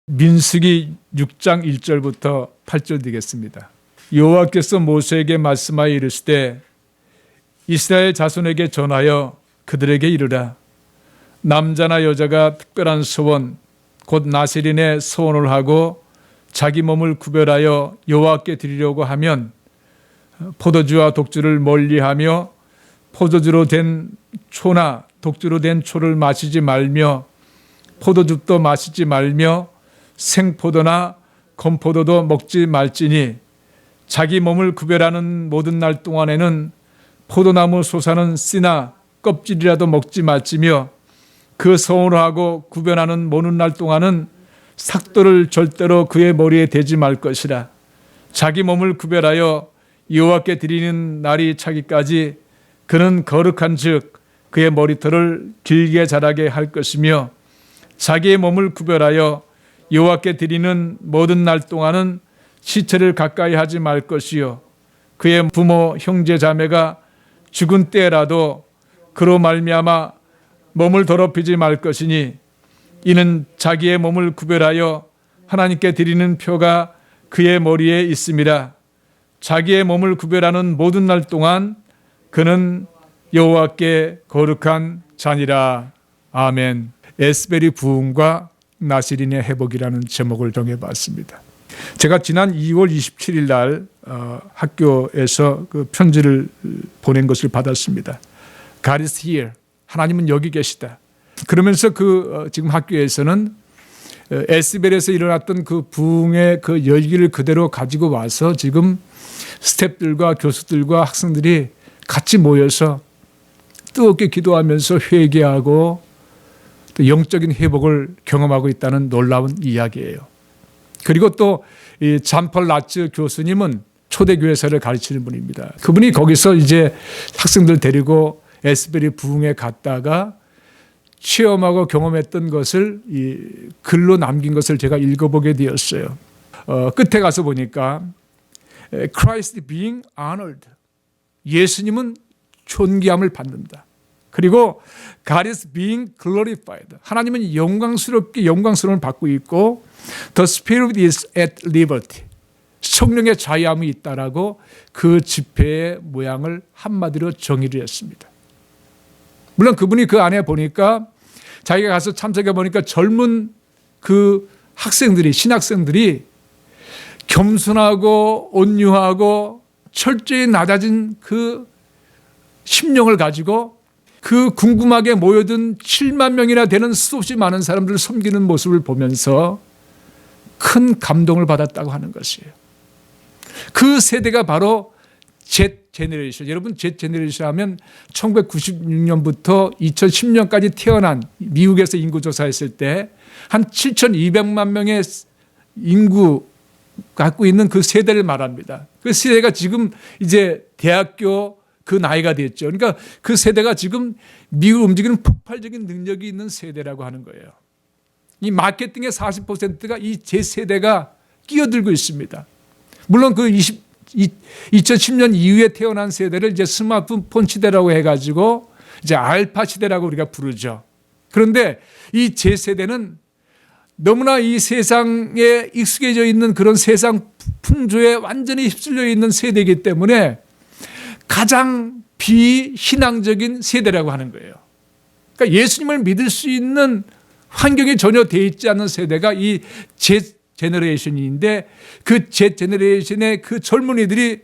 민수기 6장 1절부터 8절 되겠습니다. 여호와께서 모세에게 말씀하여 이르시되 이스라엘 자손에게 전하여 그들에게 이르라. 남자나 여자가 특별한 소원 곧 나세린의 소원을 하고 자기 몸을 구별하여 여호와께 드리려고 하면 포도주와 독주를 멀리하며 포도주로 된 초나 독주로 된 초를 마시지 말며 포도즙도 마시지 말며 생포도나 건포도도 먹지 말지니 자기 몸을 구별하는 모든 날 동안에는 포도나무 솟아는 씨나 껍질이라도 먹지 말지며 그 소원을 하고 구별하는 모든 날 동안은 삭도를 절대로 그의 머리에 대지 말 것이라. 자기 몸을 구별하여 여호와께 드리는 날이 차기까지 그는 거룩한 즉 그의 머리털을 길게 자라게 할 것이며 자기의 몸을 구별하여 여호와께 드리는 모든 날 동안은 시체를 가까이 하지 말 것이요 그의 부모 형제 자매가 죽은 때라도 그로 말미암아 몸을 더럽히지 말 것이니 이는 자기의 몸을 구별하여 하나님께 드리는 표가 그의 머리에 있음이라. 자기의 몸을 구별하는 모든 날 동안 그는 여호와께 거룩한 자니라. 아멘. 에스벨이 부흥과 나시린의 회복이라는 제목을 정해봤습니다. 제가 지난 2월 27일 날 학교에서 그 편지를 보낸 것을 받았습니다. God is here. 하나님은 여기 계시다. 그러면서 지금 학교에서는 에스벨에서 일어났던 그 부흥의 그 열기를 그대로 가지고 와서 지금 스태프들과 교수들과 학생들이 같이 모여서 뜨겁게 기도하면서 회개하고 또 영적인 회복을 경험하고 있다는 놀라운 이야기예요. 그리고 또 이 잔펄 라츠 교수님은 초대교회사를 가르치는 분입니다. 그분이 거기서 이제 학생들 데리고 에스벨이 부흥에 갔다가 체험하고 경험했던 것을 이 글로 남긴 것을 제가 읽어보게 되었어요. 끝에 가서 보니까 Christ being honored. 예수님은 존귀함을 받는다. 그리고 God is being glorified. 하나님은 영광스러움을 받고 있고 The Spirit is at liberty. 성령의 자유함이 있다라고 그 집회의 모양을 한마디로 정의를 했습니다. 물론 그분이 그 안에 보니까 자기가 가서 참석해 보니까 젊은 그 학생들이 신학생들이 겸손하고 온유하고 철저히 낮아진 그 심령을 가지고 그 궁금하게 모여든 7만 명이나 되는 수없이 많은 사람들을 섬기는 모습을 보면서 큰 감동을 받았다고 하는 것이에요. 그 세대가 바로 Z 제너레이션. 여러분 Z 제너레이션 하면 1996년부터 2010년까지 태어난 미국에서 인구 조사했을 때 한 7,200만 명의 인구 갖고 있는 그 세대를 말합니다. 그 세대가 지금 이제 대학교 그 나이가 됐죠. 그러니까 그 세대가 지금 미국을 움직이는 폭발적인 능력이 있는 세대라고 하는 거예요. 이 마케팅의 40%가 이 제 세대가 끼어들고 있습니다. 물론 그 2010년 이후에 태어난 세대를 이제 스마트폰 시대라고 해가지고 이제 알파 시대라고 우리가 부르죠. 그런데 이 제 세대는 너무나 이 세상에 익숙해져 있는 그런 세상 풍조에 완전히 휩쓸려 있는 세대이기 때문에 가장 비신앙적인 세대라고 하는 거예요. 그러니까 예수님을 믿을 수 있는 환경이 전혀 되어 있지 않은 세대가 이 Z 제너레이션인데 그 Z 제너레이션의 그 젊은이들이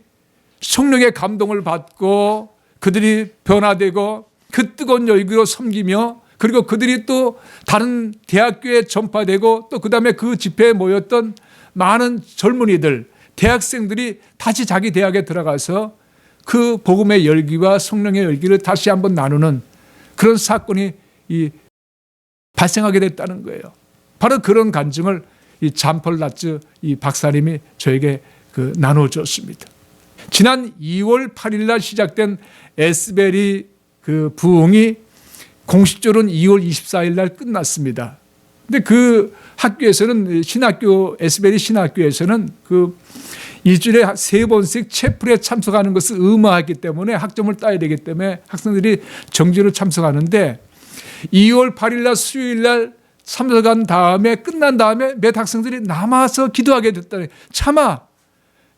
성령의 감동을 받고 그들이 변화되고 그 뜨거운 열기로 섬기며 그리고 그들이 또 다른 대학교에 전파되고 또 그다음에 그 집회에 모였던 많은 젊은이들, 대학생들이 다시 자기 대학에 들어가서 그 복음의 열기와 성령의 열기를 다시 한번 나누는 그런 사건이 발생하게 됐다는 거예요. 바로 그런 간증을 이 잔펄 라츠 이 박사님이 저에게 나눠줬습니다. 지난 2월 8일 날 시작된 에스벨이 그 부흥이 공식적으로는 2월 24일 날 끝났습니다. 근데 그 학교에서는 에스벨이 신학교에서는 그 일주일에 3번씩 채플에 참석하는 것을 의무화했기 때문에 학점을 따야 되기 때문에 학생들이 정기로 참석하는데 2월 8일 날 수요일 날 참석한 다음에 끝난 다음에 몇 학생들이 남아서 기도하게 됐다니 차마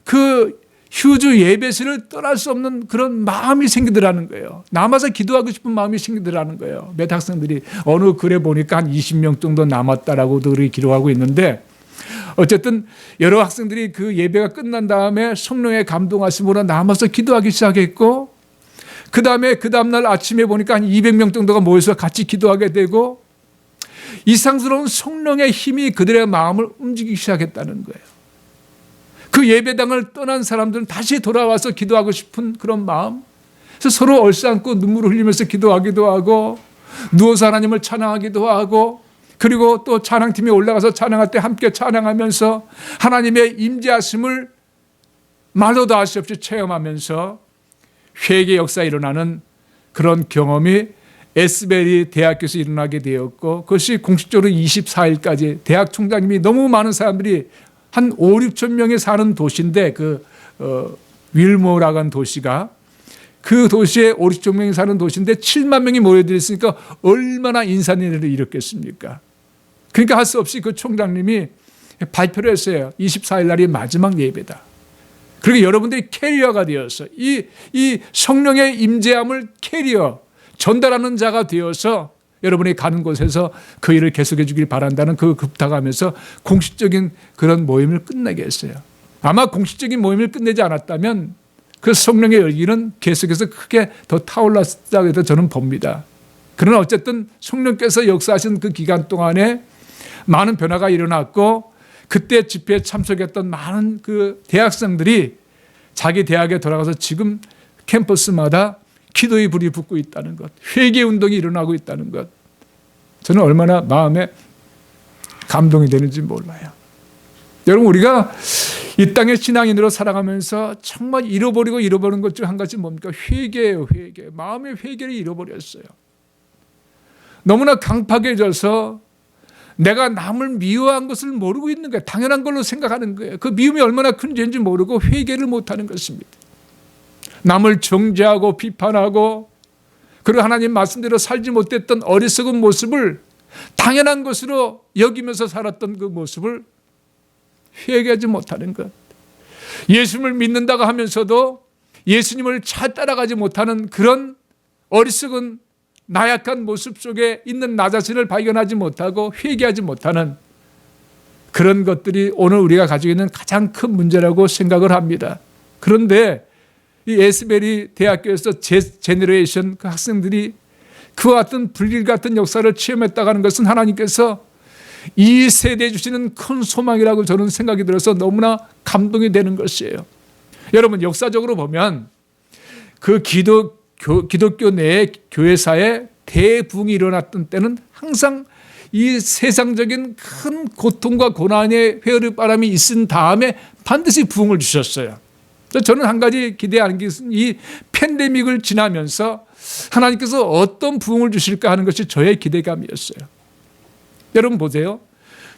그 휴주 예배실을 떠날 수 없는 그런 마음이 생기더라는 거예요. 남아서 기도하고 싶은 마음이 생기더라는 거예요. 몇 학생들이 어느 글에 보니까 한 20명 정도 남았다라고도 그렇게 기록하고 있는데 어쨌든 여러 학생들이 그 예배가 끝난 다음에 성령의 감동하심으로 남아서 기도하기 시작했고 그 다음에 그 다음날 아침에 보니까 한 200명 정도가 모여서 같이 기도하게 되고 이상스러운 성령의 힘이 그들의 마음을 움직이기 시작했다는 거예요. 그 예배당을 떠난 사람들은 다시 돌아와서 기도하고 싶은 그런 마음. 그래서 서로 얼싸안고 눈물을 흘리면서 기도하기도 하고 누워서 하나님을 찬양하기도 하고 그리고 또 찬양팀이 올라가서 찬양할 때 함께 찬양하면서 하나님의 임재하심을 말로도 할 수 없이 체험하면서 회개 역사에 일어나는 그런 경험이 에스베리 대학교에서 일어나게 되었고 그것이 공식적으로 24일까지 대학 총장님이 너무 많은 사람들이 한 5, 6천 명이 사는 도시인데 윌모라고 하는 도시가 그 도시에 5, 6천 명이 사는 도시인데 7만 명이 모여들었으니까 얼마나 인산인해를 일으켰습니까? 그러니까 할 수 없이 그 총장님이 발표를 했어요. 24일 날이 마지막 예배다. 그리고 여러분들이 캐리어가 되어서 이 성령의 임재함을 캐리어 전달하는 자가 되어서 여러분이 가는 곳에서 그 일을 계속해 주길 바란다는 그 부탁하면서 공식적인 그런 모임을 끝내게 했어요. 아마 공식적인 모임을 끝내지 않았다면 그 성령의 열기는 계속해서 크게 더 타올랐다고 해도 저는 봅니다. 그러나 어쨌든 성령께서 역사하신 그 기간 동안에 많은 변화가 일어났고 그때 집회에 참석했던 많은 그 대학생들이 자기 대학에 돌아가서 지금 캠퍼스마다 기도의 불이 붙고 있다는 것, 회개 운동이 일어나고 있다는 것, 저는 얼마나 마음에 감동이 되는지 몰라요. 여러분 우리가 이 땅의 신앙인으로 살아가면서 정말 잃어버린 것 중 한 가지 뭡니까? 회개예요. 회개. 마음의 회개를 잃어버렸어요. 너무나 강팍해져서 내가 남을 미워한 것을 모르고 있는 거예요. 당연한 걸로 생각하는 거예요. 그 미움이 얼마나 큰 죄인지 모르고 회개를 못하는 것입니다. 남을 정죄하고 비판하고 그리고 하나님 말씀대로 살지 못했던 어리석은 모습을 당연한 것으로 여기면서 살았던 그 모습을 회개하지 못하는 것. 예수님을 믿는다고 하면서도 예수님을 잘 따라가지 못하는 그런 어리석은 나약한 모습 속에 있는 나 자신을 발견하지 못하고 회개하지 못하는 그런 것들이 오늘 우리가 가지고 있는 가장 큰 문제라고 생각을 합니다. 그런데 이 에스베리 대학교에서 제너레이션 그 학생들이 그와 같은 불길 같은 역사를 체험했다고 하는 것은 하나님께서 이 세대에 주시는 큰 소망이라고 저는 생각이 들어서 너무나 감동이 되는 것이에요. 여러분 역사적으로 보면 그 기독교 내 교회사에 대부흥이 일어났던 때는 항상 이 세상적인 큰 고통과 고난의 회오리바람이 있은 다음에 반드시 부흥을 주셨어요. 저는 한 가지 기대하는 것은 이 팬데믹을 지나면서 하나님께서 어떤 부흥을 주실까 하는 것이 저의 기대감이었어요. 여러분 보세요.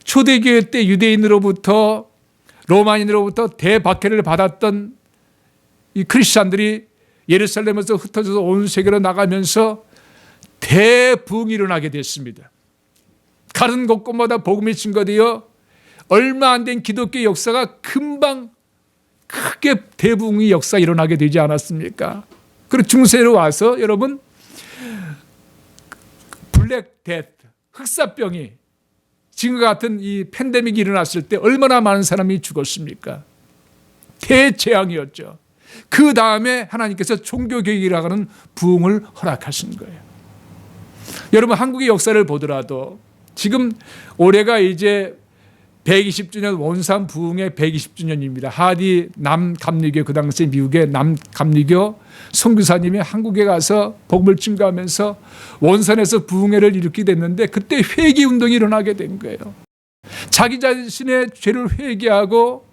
초대교회 때 유대인으로부터 로마인으로부터 대박해를 받았던 이 크리스찬들이 예루살렘에서 흩어져서 온 세계로 나가면서 대부흥이 일어나게 됐습니다. 가는 곳곳마다 복음이 증거되어 얼마 안 된 기독교 역사가 금방 크게 대부흥의 역사 일어나게 되지 않았습니까? 그리고 중세로 와서 여러분 블랙 데스, 흑사병이 지금과 같은 이 팬데믹이 일어났을 때 얼마나 많은 사람이 죽었습니까? 대재앙이었죠. 그 다음에 하나님께서 종교개혁이라고 하는 부흥을 허락하신 거예요. 여러분 한국의 역사를 보더라도 지금 올해가 이제 120주년 원산 부흥의 120주년입니다. 하디 남감리교 그 당시 미국의 남감리교 선교사님이 한국에 가서 복음을 증거하면서 원산에서 부흥회를 일으키게 됐는데 그때 회개 운동이 일어나게 된 거예요. 자기 자신의 죄를 회개하고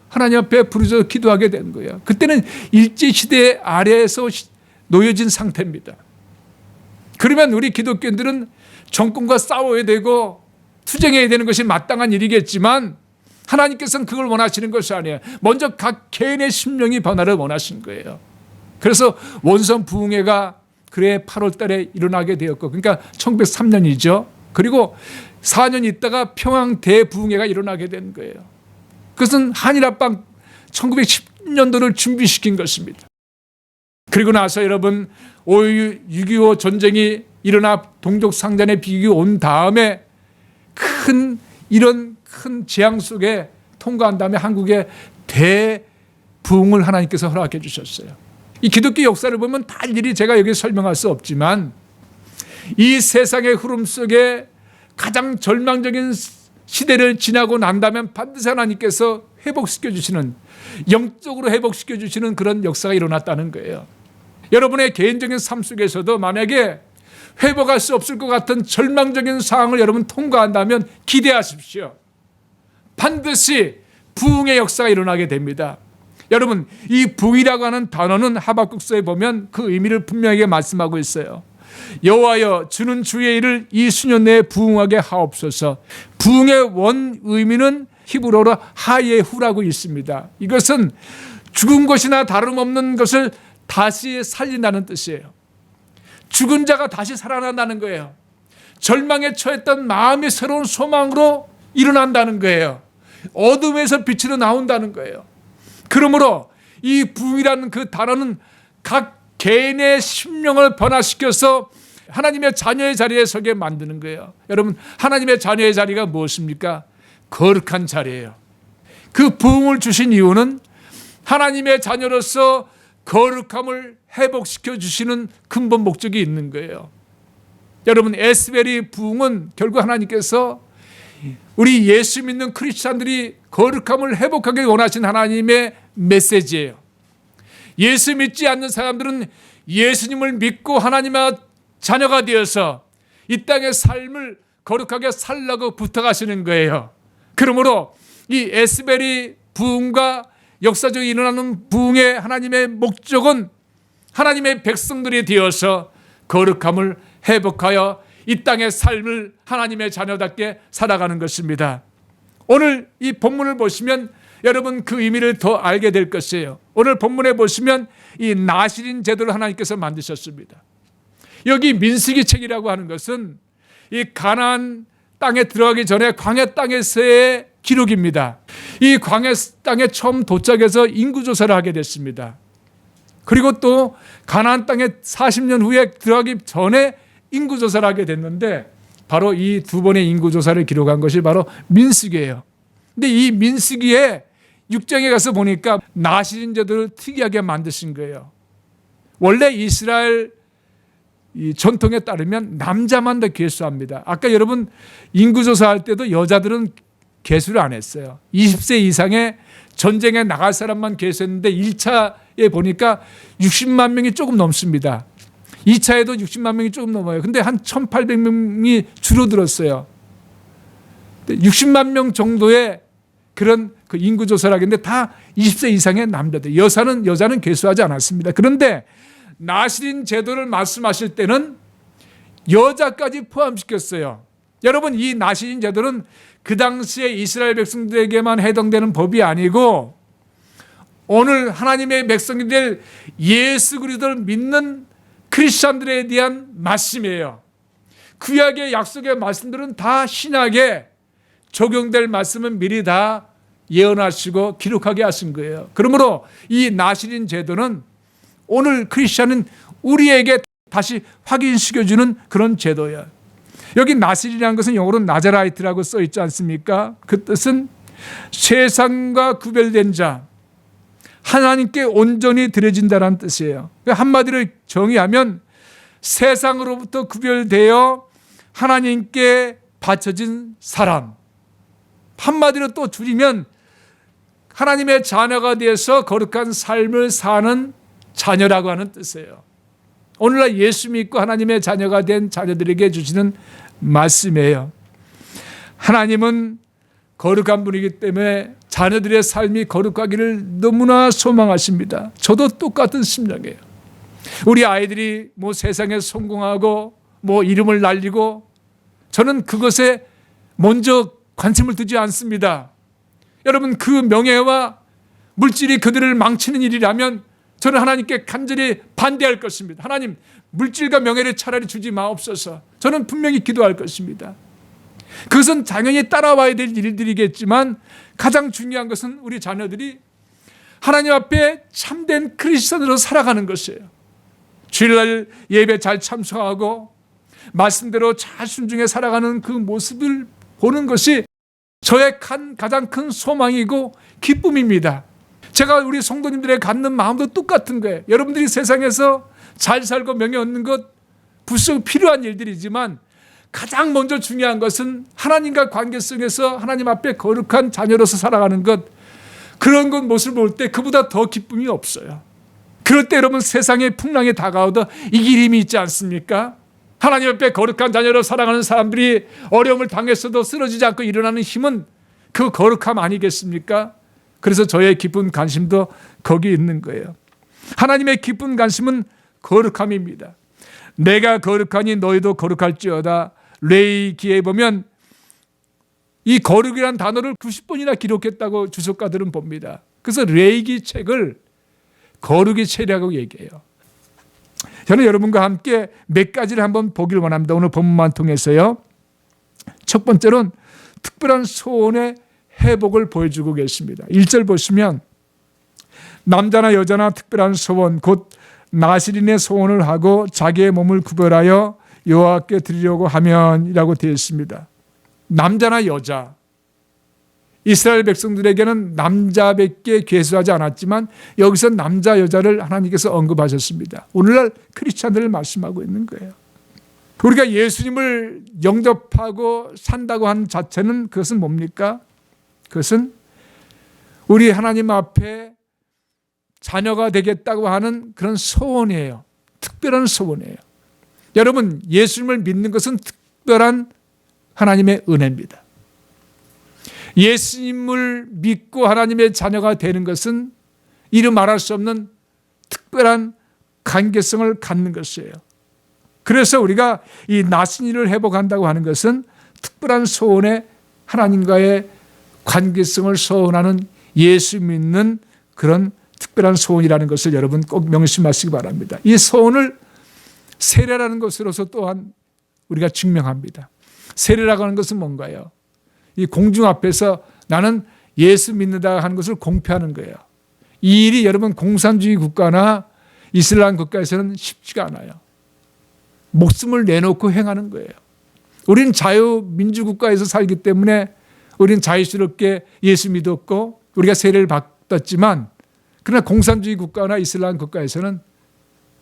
하나님 앞에 부르짖어 기도하게 된 거예요. 그때는 일제시대 아래에서 놓여진 상태입니다. 그러면 우리 기독교인들은 정권과 싸워야 되고 투쟁해야 되는 것이 마땅한 일이겠지만 하나님께서는 그걸 원하시는 것이 아니에요. 먼저 각 개인의 심령이 변화를 원하신 거예요. 그래서 원산 부흥회가 그해 8월 달에 일어나게 되었고 그러니까 1903년이죠. 그리고 4년 있다가 평양 대부흥회가 일어나게 된 거예요. 그것은 한일합방 1910년도를 준비시킨 것입니다. 그리고 나서 여러분 6.25 전쟁이 일어나 동족상잔의 비극이 온 다음에 이런 큰 재앙 속에 통과한 다음에 한국에 대부흥을 하나님께서 허락해 주셨어요. 이 기독교 역사를 보면 다 일일이 제가 여기 설명할 수 없지만 이 세상의 흐름 속에 가장 절망적인 시대를 지나고 난다면 반드시 하나님께서 회복시켜 주시는, 영적으로 회복시켜 주시는 그런 역사가 일어났다는 거예요. 여러분의 개인적인 삶 속에서도 만약에 회복할 수 없을 것 같은 절망적인 상황을 여러분 통과한다면 기대하십시오. 반드시 부흥의 역사가 일어나게 됩니다. 여러분, 이 부흥이라고 하는 단어는 하박국서에 보면 그 의미를 분명하게 말씀하고 있어요. 여호와여, 주는 주의 일을 이 수년 내에 부흥하게 하옵소서. 부흥의 원 의미는 히브리어로 하예후라고 있습니다. 이것은 죽은 것이나 다름없는 것을 다시 살린다는 뜻이에요. 죽은 자가 다시 살아난다는 거예요. 절망에 처했던 마음이 새로운 소망으로 일어난다는 거예요. 어둠에서 빛으로 나온다는 거예요. 그러므로 이 부흥이라는 그 단어는 각 개인의 심령을 변화시켜서 하나님의 자녀의 자리에 서게 만드는 거예요. 여러분, 하나님의 자녀의 자리가 무엇입니까? 거룩한 자리예요. 그 부흥을 주신 이유는 하나님의 자녀로서 거룩함을 회복시켜 주시는 근본 목적이 있는 거예요. 여러분, 에스베리 부흥은 결국 하나님께서 우리 예수 믿는 크리스찬들이 거룩함을 회복하기 원하신 하나님의 메시지예요. 예수 믿지 않는 사람들은 예수님을 믿고 하나님의 자녀가 되어서 이 땅의 삶을 거룩하게 살라고 부탁하시는 거예요. 그러므로 이 에스베리 부흥과 역사적으로 일어나는 부흥의 하나님의 목적은 하나님의 백성들이 되어서 거룩함을 회복하여 이 땅의 삶을 하나님의 자녀답게 살아가는 것입니다. 오늘 이 본문을 보시면 여러분 그 의미를 더 알게 될 것이에요. 오늘 본문에 보시면 이 나실인 제도를 하나님께서 만드셨습니다. 여기 민수기 책이라고 하는 것은 이 가나안 땅에 들어가기 전에 광야 땅에서의 기록입니다. 이 광야 땅에 처음 도착해서 인구조사를 하게 됐습니다. 그리고 또 가나안 땅에 40년 후에 들어가기 전에 인구조사를 하게 됐는데 바로 이 두 번의 인구조사를 기록한 것이 바로 민수기예요. 근데 이 민수기에 6장에 가서 보니까 나실인 제도를 특이하게 만드신 거예요. 원래 이스라엘 이 전통에 따르면 남자만 더 계수합니다. 아까 여러분 인구조사할 때도 여자들은 계수를 안 했어요. 20세 이상의 전쟁에 나갈 사람만 계수했는데 1차에 보니까 60만 명이 조금 넘습니다. 2차에도 60만 명이 조금 넘어요. 근데 한 1,800명이 줄어들었어요. 60만 명 정도의 그런 그 인구조사를 하겠는데 다 20세 이상의 남자들. 여자는 계수하지 않았습니다. 그런데 나실인 제도를 말씀하실 때는 여자까지 포함시켰어요. 여러분, 이 나실인 제도는 그 당시에 이스라엘 백성들에게만 해당되는 법이 아니고 오늘 하나님의 백성이 될 예수 그리스도를 믿는 크리스찬들에 대한 말씀이에요. 구약의 약속의 말씀들은 다 신약에 적용될 말씀은 미리 다 예언하시고 기록하게 하신 거예요. 그러므로 이 나실인 제도는 오늘 크리스찬은 우리에게 다시 확인시켜주는 그런 제도예요. 여기 나실이라는 것은 영어로 나자라이트라고 써 있지 않습니까? 그 뜻은 세상과 구별된 자, 하나님께 온전히 드려진다는 뜻이에요. 한마디로 정의하면 세상으로부터 구별되어 하나님께 바쳐진 사람. 한마디로 또 줄이면 하나님의 자녀가 되어서 거룩한 삶을 사는 자녀라고 하는 뜻이에요. 오늘날 예수 믿고 하나님의 자녀가 된 자녀들에게 주시는 말씀이에요. 하나님은 거룩한 분이기 때문에 자녀들의 삶이 거룩하기를 너무나 소망하십니다. 저도 똑같은 심정이에요. 우리 아이들이 뭐 세상에 성공하고 뭐 이름을 날리고 저는 그것에 먼저 관심을 두지 않습니다. 여러분, 그 명예와 물질이 그들을 망치는 일이라면 저는 하나님께 간절히 반대할 것입니다. 하나님, 물질과 명예를 차라리 주지 마옵소서. 저는 분명히 기도할 것입니다. 그것은 당연히 따라와야 될 일들이겠지만 가장 중요한 것은 우리 자녀들이 하나님 앞에 참된 크리스천으로 살아가는 것이에요. 주일날 예배 잘 참석하고 말씀대로 잘 순종해 살아가는 그 모습을 보는 것이 저의 가장 큰 소망이고 기쁨입니다. 제가 우리 성도님들의 갖는 마음도 똑같은 거예요. 여러분들이 세상에서 잘 살고 명예 얻는 것 불쑥 필요한 일들이지만 가장 먼저 중요한 것은 하나님과 관계 속에서 하나님 앞에 거룩한 자녀로서 살아가는 것, 그런 것 모습을 볼 때 그보다 더 기쁨이 없어요. 그럴 때 여러분 세상의 풍랑이 다가오도 이길 힘이 있지 않습니까? 하나님 앞에 거룩한 자녀로 살아가는 사람들이 어려움을 당했어도 쓰러지지 않고 일어나는 힘은 그 거룩함 아니겠습니까? 그래서 저의 깊은 관심도 거기 있는 거예요. 하나님의 깊은 관심은 거룩함입니다. 내가 거룩하니 너희도 거룩할지어다. 레위기에 보면 이 거룩이라는 단어를 90번이나 기록했다고 주석가들은 봅니다. 그래서 레위기 책을 거룩의 책이라고 얘기해요. 저는 여러분과 함께 몇 가지를 한번 보기를 원합니다. 오늘 본문만 통해서요. 첫 번째로는 특별한 소원의 회복을 보여주고 계십니다. 1절 보시면 남자나 여자나 특별한 소원 곧 나실인의 소원을 하고 자기의 몸을 구별하여 여호와께 드리려고 하면이라고 되어 있습니다. 남자나 여자, 이스라엘 백성들에게는 남자밖에 계수하지 않았지만 여기서 남자 여자를 하나님께서 언급하셨습니다. 오늘날 크리스찬들을 말씀하고 있는 거예요. 우리가 예수님을 영접하고 산다고 한 자체는 그것은 뭡니까? 그것은 우리 하나님 앞에 자녀가 되겠다고 하는 그런 소원이에요. 특별한 소원이에요. 여러분, 예수님을 믿는 것은 특별한 하나님의 은혜입니다. 예수님을 믿고 하나님의 자녀가 되는 것은 이루 말할 수 없는 특별한 관계성을 갖는 것이에요. 그래서 우리가 이 나신일을 회복한다고 하는 것은 특별한 소원에 하나님과의 관계성을 소원하는 예수 믿는 그런 특별한 소원이라는 것을 여러분 꼭 명심하시기 바랍니다. 이 소원을 세례라는 것으로서 또한 우리가 증명합니다. 세례라고 하는 것은 뭔가요? 이 공중 앞에서 나는 예수 믿는다 하는 것을 공표하는 거예요. 이 일이 여러분 공산주의 국가나 이슬람 국가에서는 쉽지가 않아요. 목숨을 내놓고 행하는 거예요. 우리는 자유민주국가에서 살기 때문에 우리는 자유스럽게 예수 믿었고 우리가 세례를 받았지만 그러나 공산주의 국가나 이슬람 국가에서는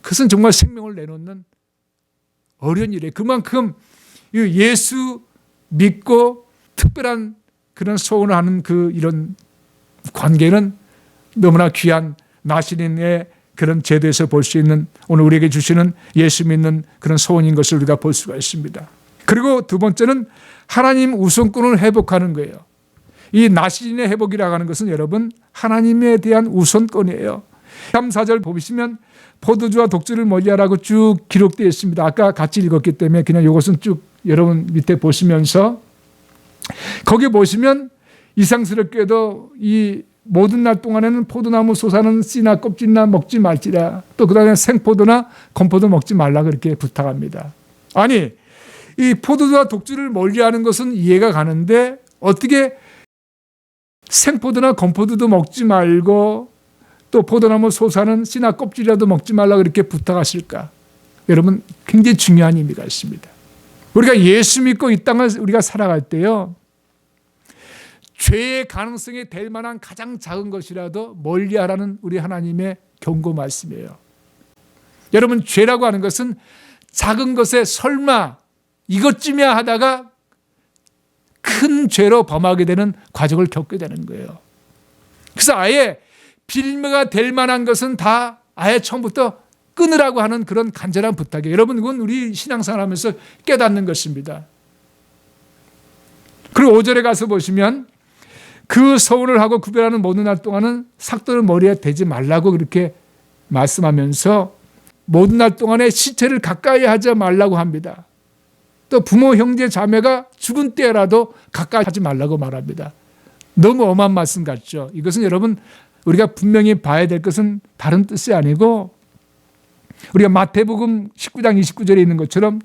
그것은 정말 생명을 내놓는 어려운 일이에요. 그만큼 예수 믿고 특별한 그런 소원을 하는 이런 관계는 너무나 귀한 나신인의 그런 제도에서 볼 수 있는 오늘 우리에게 주시는 예수 믿는 그런 소원인 것을 우리가 볼 수가 있습니다. 그리고 두 번째는 하나님 우선권을 회복하는 거예요. 이 나신인의 회복이라고 하는 것은 여러분 하나님에 대한 우선권이에요. 3, 4절 보시면 포도주와 독주를 멀리하라고 쭉 기록되어 있습니다. 아까 같이 읽었기 때문에 그냥 이것은 쭉 여러분 밑에 보시면서 거기 보시면 이상스럽게도 이 모든 날 동안에는 포도나무 솟아는 씨나 껍질이나 먹지 말지라 또 그 다음에 생포도나 건포도 먹지 말라 그렇게 부탁합니다. 아니 이 포도주와 독주를 멀리하는 것은 이해가 가는데 어떻게 생포도나 건포도도 먹지 말고 또 포도나무 솟아는 씨나 껍질이라도 먹지 말라 그렇게 부탁하실까? 여러분 굉장히 중요한 의미가 있습니다. 우리가 예수 믿고 이 땅을 우리가 살아갈 때요. 죄의 가능성이 될 만한 가장 작은 것이라도 멀리하라는 우리 하나님의 경고 말씀이에요. 여러분 죄라고 하는 것은 작은 것에 설마 이것쯤이야 하다가 큰 죄로 범하게 되는 과정을 겪게 되는 거예요. 그래서 아예 빌미가 될 만한 것은 다 아예 처음부터 끊으라고 하는 그런 간절한 부탁이에요. 여러분 그건 우리 신앙생활하면서 깨닫는 것입니다. 그리고 5절에 가서 보시면 그 서원을 하고 구별하는 모든 날 동안은 삭도를 머리에 대지 말라고 그렇게 말씀하면서 모든 날 동안에 시체를 가까이 하지 말라고 합니다. 또 부모, 형제, 자매가 죽은 때라도 가까이 하지 말라고 말합니다. 너무 엄한 말씀 같죠. 이것은 여러분 우리가 분명히 봐야 될 것은 다른 뜻이 아니고 우리가 마태복음 19장 29절에 있는 것처럼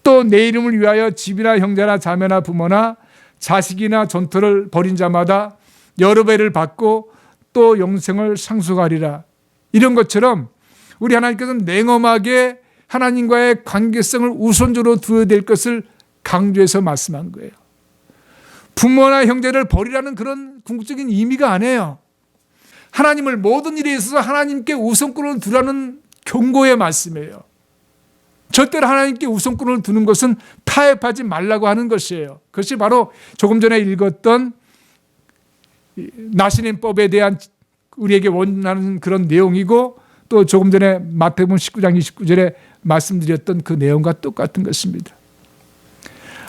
또 내 이름을 위하여 집이나 형제나 자매나 부모나 자식이나 전토를 벌인 자마다 여러 배를 받고 또 영생을 상속하리라. 이런 것처럼 우리 하나님께서는 냉엄하게 하나님과의 관계성을 우선적으로 두어야 될 것을 강조해서 말씀한 거예요. 부모나 형제를 버리라는 그런 궁극적인 의미가 아니에요. 하나님을 모든 일에 있어서 하나님께 우선권을 두라는 경고의 말씀이에요. 절대로 하나님께 우선권을 두는 것은 타협하지 말라고 하는 것이에요. 그것이 바로 조금 전에 읽었던 나시린법에 대한 우리에게 원하는 그런 내용이고, 또 조금 전에 마태복음 19장 29절에 말씀드렸던 그 내용과 똑같은 것입니다.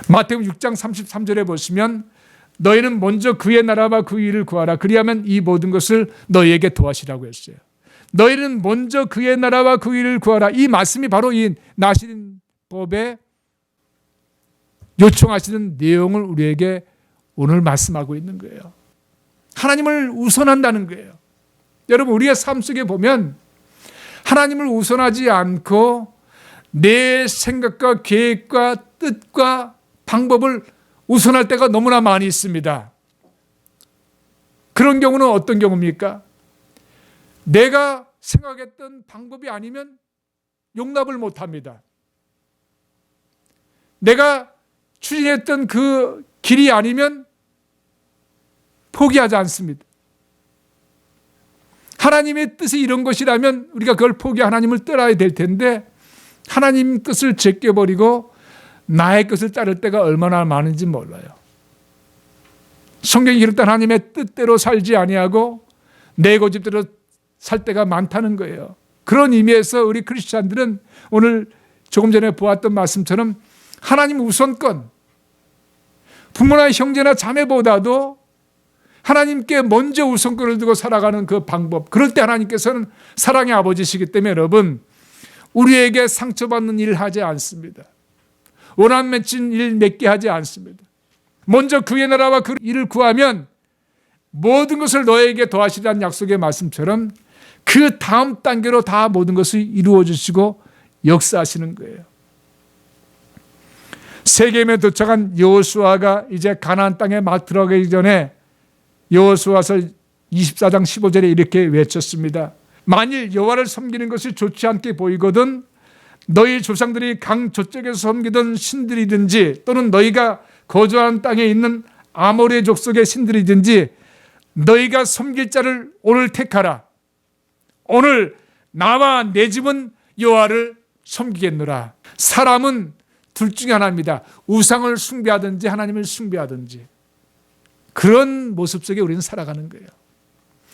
마태복음 6장 33절에 보시면 너희는 먼저 그의 나라와 그 일을 구하라. 그리하면 이 모든 것을 너희에게 도하시라고 했어요. 너희는 먼저 그의 나라와 그 일을 구하라. 이 말씀이 바로 이 나시린법에 요청하시는 내용을 우리에게 오늘 말씀하고 있는 거예요. 하나님을 우선한다는 거예요. 여러분, 우리의 삶 속에 보면 하나님을 우선하지 않고 내 생각과 계획과 뜻과 방법을 우선할 때가 너무나 많이 있습니다. 그런 경우는 어떤 경우입니까? 내가 생각했던 방법이 아니면 용납을 못합니다. 내가 추진했던 그 길이 아니면 포기하지 않습니다. 하나님의 뜻이 이런 것이라면 우리가 그걸 하나님을 따라야 될 텐데, 하나님 뜻을 제껴버리고 나의 뜻을 따를 때가 얼마나 많은지 몰라요. 성경이 이렇다 하나님의 뜻대로 살지 아니하고 내 고집대로 살 때가 많다는 거예요. 그런 의미에서 우리 크리스찬들은 오늘 조금 전에 보았던 말씀처럼 하나님 우선권, 부모나 형제나 자매보다도 하나님께 먼저 우선권을 두고 살아가는 그 방법, 그럴 때 하나님께서는 사랑의 아버지시기 때문에 여러분, 우리에게 상처받는 일을 하지 않습니다. 원한 맺힌 일 몇 개 하지 않습니다. 먼저 그의 나라와 그 일을 구하면 모든 것을 너에게 더하시라는 약속의 말씀처럼 그 다음 단계로 다 모든 것을 이루어 주시고 역사하시는 거예요. 세겜에 도착한 여호수아가 이제 가나안 땅에 막 들어가기 전에 여호수아서 24장 15절에 이렇게 외쳤습니다. 만일 여호와를 섬기는 것이 좋지 않게 보이거든 너희 조상들이 강 저쪽에서 섬기던 신들이든지 또는 너희가 거주하는 땅에 있는 아모리 족속의 신들이든지 너희가 섬길 자를 오늘 택하라. 오늘 나와 내 집은 여호와를 섬기겠노라. 사람은 둘 중에 하나입니다. 우상을 숭배하든지 하나님을 숭배하든지. 그런 모습 속에 우리는 살아가는 거예요.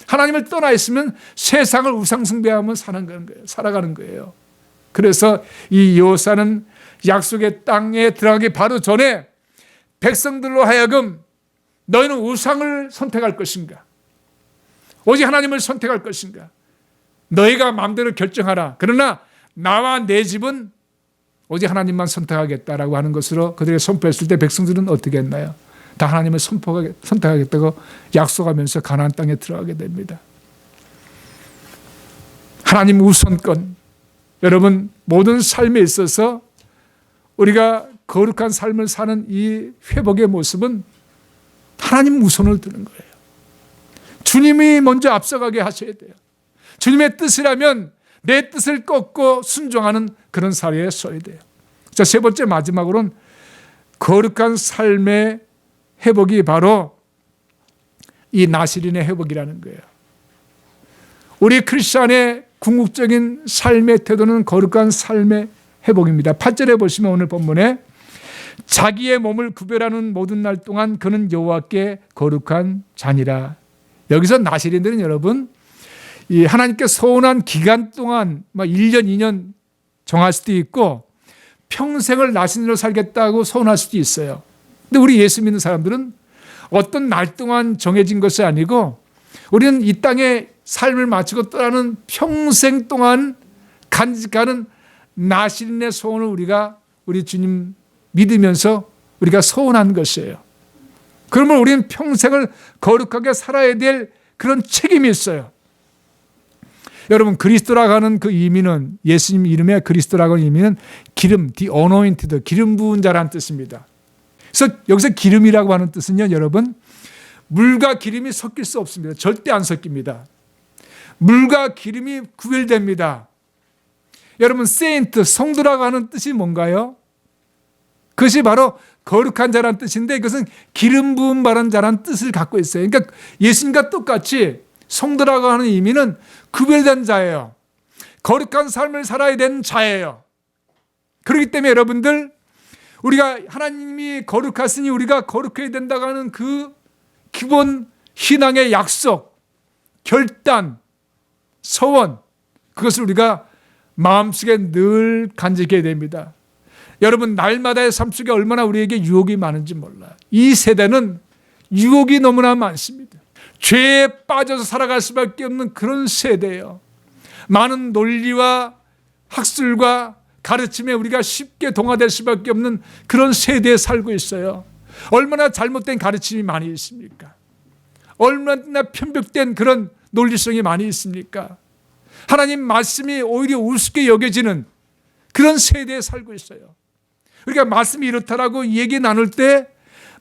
하나님을 떠나 있으면 세상을 우상 숭배하며 살아가는 거예요. 그래서 이 여호수아는 약속의 땅에 들어가기 바로 전에 백성들로 하여금 너희는 우상을 선택할 것인가? 오직 하나님을 선택할 것인가? 너희가 마음대로 결정하라. 그러나 나와 내 집은 오직 하나님만 선택하겠다라고 하는 것으로 그들이 선포했을 때 백성들은 어떻게 했나요? 다 하나님을 선택하겠다고 약속하면서 가나안 땅에 들어가게 됩니다. 하나님 우선권. 여러분, 모든 삶에 있어서 우리가 거룩한 삶을 사는 이 회복의 모습은 하나님 우선을 두는 거예요. 주님이 먼저 앞서가게 하셔야 돼요. 주님의 뜻이라면 내 뜻을 꺾고 순종하는 그런 사례에 서야 돼요. 자, 세 번째 마지막으로는 거룩한 삶의 회복이 바로 이 나시린의 회복이라는 거예요. 우리 크리스천의 궁극적인 삶의 태도는 거룩한 삶의 회복입니다. 8절에 보시면 오늘 본문에 자기의 몸을 구별하는 모든 날 동안 그는 여호와께 거룩한 자니라. 여기서 나시린들은 여러분, 이 하나님께 서원한 기간 동안 1년, 2년 정할 수도 있고 평생을 나시린으로 살겠다고 서원할 수도 있어요. 근데 우리 예수 믿는 사람들은 어떤 날 동안 정해진 것이 아니고 우리는 이 땅에 삶을 마치고 떠나는 평생 동안 간직하는 나시린의 소원을 우리가 우리 주님 믿으면서 우리가 소원한 것이에요. 그러면 우리는 평생을 거룩하게 살아야 될 그런 책임이 있어요. 여러분, 그리스도라고 하는 그 의미는, 예수님 이름의 그리스도라고 하는 의미는 기름, the anointed, 기름 부은 자라는 뜻입니다. 그래서 여기서 기름이라고 하는 뜻은요, 여러분, 물과 기름이 섞일 수 없습니다. 절대 안 섞입니다. 물과 기름이 구별됩니다. 여러분, 세인트, 성도라고 하는 뜻이 뭔가요? 그것이 바로 거룩한 자라는 뜻인데, 그것은 기름 부은 바른 자라는 뜻을 갖고 있어요. 그러니까 예수님과 똑같이 성도라고 하는 의미는 구별된 자예요. 거룩한 삶을 살아야 되는 자예요. 그렇기 때문에 여러분들, 우리가 하나님이 거룩하시니 우리가 거룩해야 된다고 하는 그 기본 신앙의 약속, 결단, 서원, 그것을 우리가 마음속에 늘 간직해야 됩니다. 여러분, 날마다의 삶 속에 얼마나 우리에게 유혹이 많은지 몰라요. 이 세대는 유혹이 너무나 많습니다. 죄에 빠져서 살아갈 수밖에 없는 그런 세대예요. 많은 논리와 학술과 가르침에 우리가 쉽게 동화될 수밖에 없는 그런 세대에 살고 있어요. 얼마나 잘못된 가르침이 많이 있습니까? 얼마나 편벽된 그런 논리성이 많이 있습니까? 하나님 말씀이 오히려 우습게 여겨지는 그런 세대에 살고 있어요. 그러니까 말씀이 이렇다라고 얘기 나눌 때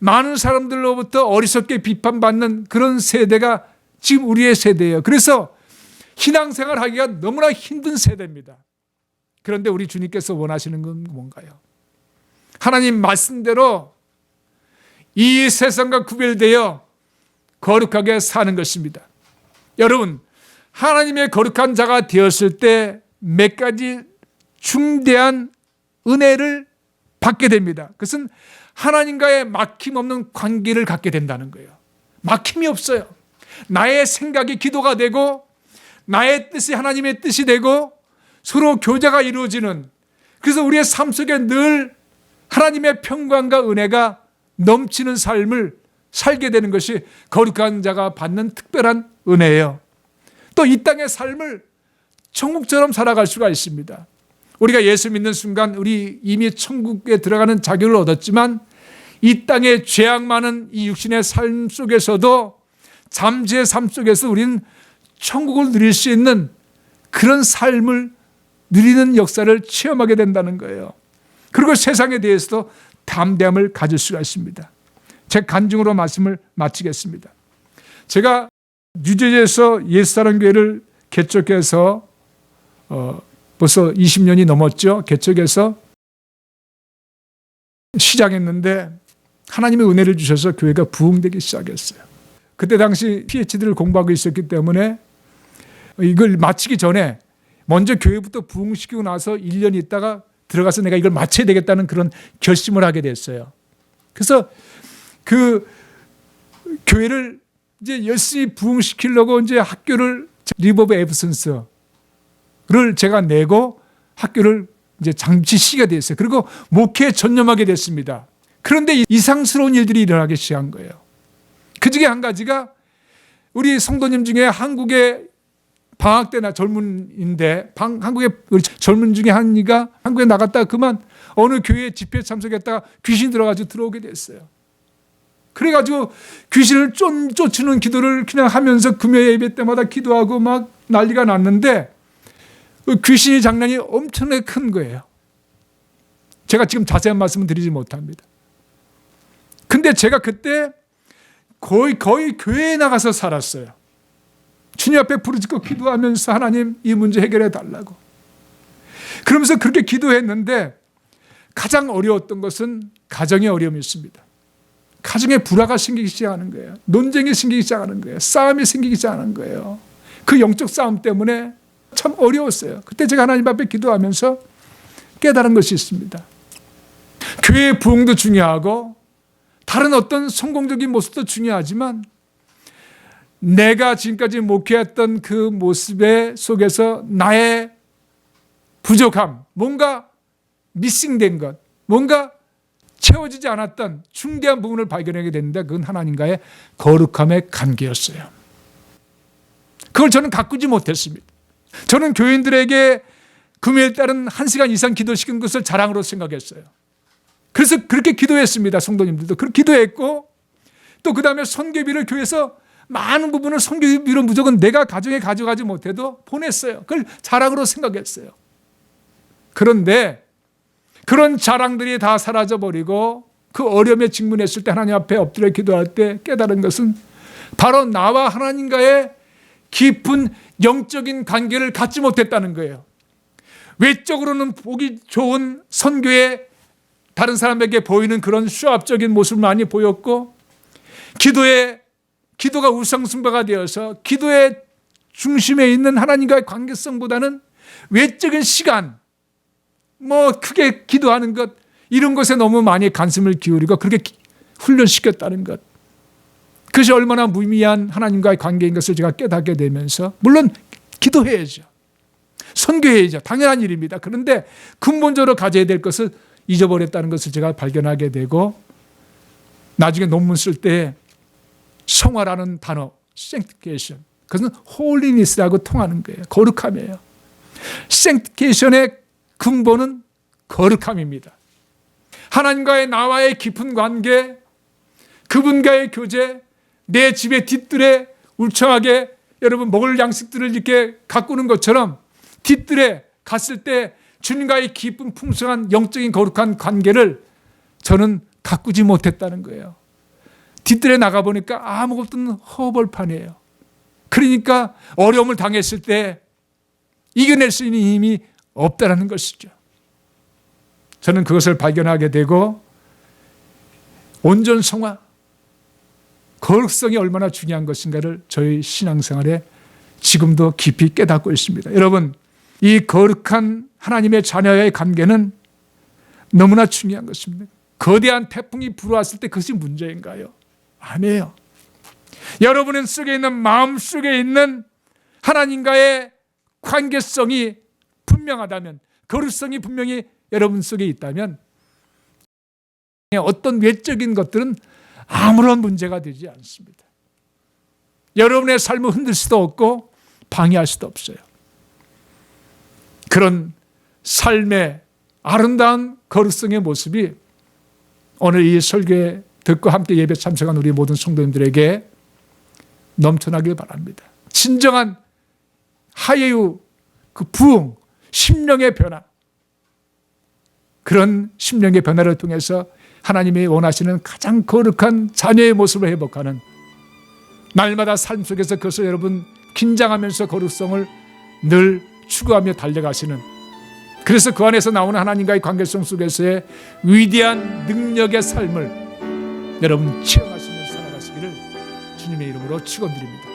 많은 사람들로부터 어리석게 비판받는 그런 세대가 지금 우리의 세대예요. 그래서 신앙생활 하기가 너무나 힘든 세대입니다. 그런데 우리 주님께서 원하시는 건 뭔가요? 하나님 말씀대로 이 세상과 구별되어 거룩하게 사는 것입니다. 여러분, 하나님의 거룩한 자가 되었을 때 몇 가지 중대한 은혜를 받게 됩니다. 그것은 하나님과의 막힘없는 관계를 갖게 된다는 거예요. 막힘이 없어요. 나의 생각이 기도가 되고 나의 뜻이 하나님의 뜻이 되고 서로 교제가 이루어지는, 그래서 우리의 삶 속에 늘 하나님의 평강과 은혜가 넘치는 삶을 살게 되는 것이 거룩한 자가 받는 특별한 은혜예요. 또 이 땅의 삶을 천국처럼 살아갈 수가 있습니다. 우리가 예수 믿는 순간 우리 이미 천국에 들어가는 자격을 얻었지만 이 땅의 죄악 많은 이 육신의 삶 속에서도 잠재의 삶 속에서 우리는 천국을 누릴 수 있는 그런 삶을 누리는 역사를 체험하게 된다는 거예요. 그리고 세상에 대해서도 담대함을 가질 수가 있습니다. 제 간증으로 말씀을 마치겠습니다. 제가 뉴저지에서 옛사랑교회를 개척해서 벌써 20년이 넘었죠. 개척해서 시작했는데 하나님의 은혜를 주셔서 교회가 부흥되기 시작했어요. 그때 당시 PhD를 공부하고 있었기 때문에 이걸 마치기 전에 먼저 교회부터 부흥시키고 나서 1년 있다가 들어가서 내가 이걸 마쳐야 되겠다는 그런 결심을 하게 됐어요. 그래서 그 교회를 이제 열심히 부흥시키려고 이제 학교를 리브 오브 에브센스를 제가 내고 학교를 이제 장치시키게 됐어요. 그리고 목회에 전념하게 됐습니다. 그런데 이상스러운 일들이 일어나기 시작한 거예요. 그 중에 한 가지가 우리 성도님 중에 한국에 방학 때나 젊은인데 한국의 젊은 중에 한 이가 한국에 나갔다가 그만 어느 교회 집회에 참석했다가 귀신 들어가지고 들어오게 됐어요. 그래가지고 귀신을 쫓는 기도를 그냥 하면서 금요 예배 때마다 기도하고 막 난리가 났는데 귀신이 장난이 엄청나게 큰 거예요. 제가 지금 자세한 말씀은 드리지 못합니다. 근데 제가 그때 거의 교회에 나가서 살았어요. 주님 앞에 부르짖고 기도하면서 하나님 이 문제 해결해 달라고. 그러면서 그렇게 기도했는데 가장 어려웠던 것은 가정의 어려움이 있습니다. 가정에 불화가 생기기 시작하는 거예요. 논쟁이 생기기 시작하는 거예요. 싸움이 생기기 시작하는 거예요. 그 영적 싸움 때문에 참 어려웠어요. 그때 제가 하나님 앞에 기도하면서 깨달은 것이 있습니다. 교회의 부흥도 중요하고 다른 어떤 성공적인 모습도 중요하지만 내가 지금까지 목회했던 그 모습의 속에서 나의 부족함, 뭔가 미싱된 것, 뭔가 채워지지 않았던 중대한 부분을 발견하게 됐는데 그건 하나님과의 거룩함의 관계였어요. 그걸 저는 가꾸지 못했습니다. 저는 교인들에게 금요일 날은 1시간 이상 기도시킨 것을 자랑으로 생각했어요. 그래서 그렇게 기도했습니다. 성도님들도 그렇게 기도했고 또 그 다음에 선교비를 교회에서 많은 부분을 선교비로 무조건 내가 가정에 가져가지 못해도 보냈어요. 그걸 자랑으로 생각했어요. 그런데 그런 자랑들이 다 사라져버리고 그 어려움에 직면했을 때 하나님 앞에 엎드려 기도할 때 깨달은 것은 바로 나와 하나님과의 깊은 영적인 관계를 갖지 못했다는 거예요. 외적으로는 보기 좋은 선교에 다른 사람에게 보이는 그런 쇼업적인 모습을 많이 보였고, 기도가 우상숭배가 되어서 기도의 중심에 있는 하나님과의 관계성보다는 외적인 시간, 크게 기도하는 것, 이런 것에 너무 많이 관심을 기울이고 그렇게 훈련시켰다는 것. 그것이 얼마나 무의미한 하나님과의 관계인 것을 제가 깨닫게 되면서, 물론 기도해야죠. 선교해야죠. 당연한 일입니다. 그런데 근본적으로 가져야 될 것을 잊어버렸다는 것을 제가 발견하게 되고, 나중에 논문 쓸 때 성화라는 단어, sanctification, 그것은 holiness라고 통하는 거예요. 거룩함이에요. sanctification의 근본은 거룩함입니다. 하나님과의 나와의 깊은 관계, 그분과의 교제, 내 집의 뒷뜰에 울창하게 여러분 먹을 양식들을 이렇게 가꾸는 것처럼 뒷뜰에 갔을 때 주님과의 깊은 풍성한 영적인 거룩한 관계를 저는 가꾸지 못했다는 거예요. 뒷뜰에 나가보니까 아무것도 없는 허벌판이에요. 그러니까 어려움을 당했을 때 이겨낼 수 있는 힘이 없다는 것이죠. 저는 그것을 발견하게 되고, 온전 성화, 거룩성이 얼마나 중요한 것인가를 저희 신앙생활에 지금도 깊이 깨닫고 있습니다. 여러분, 이 거룩한 하나님의 자녀와의 관계는 너무나 중요한 것입니다. 거대한 태풍이 불어왔을 때 그것이 문제인가요? 아니에요. 여러분 속에 있는, 마음 속에 있는 하나님과의 관계성이 분명하다면, 거룩성이 분명히 여러분 속에 있다면 어떤 외적인 것들은 아무런 문제가 되지 않습니다. 여러분의 삶을 흔들 수도 없고 방해할 수도 없어요. 그런 삶의 아름다운 거룩성의 모습이 오늘 이 설교에 듣고 함께 예배 참석한 우리 모든 성도님들에게 넘쳐나길 바랍니다. 진정한 하예유, 그 부흥, 심령의 변화, 그런 심령의 변화를 통해서 하나님이 원하시는 가장 거룩한 자녀의 모습을 회복하는, 날마다 삶 속에서 그것을 여러분 긴장하면서 거룩성을 늘 추구하며 달려가시는, 그래서 그 안에서 나오는 하나님과의 관계성 속에서의 위대한 능력의 삶을 여러분 체험하시면서 살아가시기를 주님의 이름으로 축원드립니다.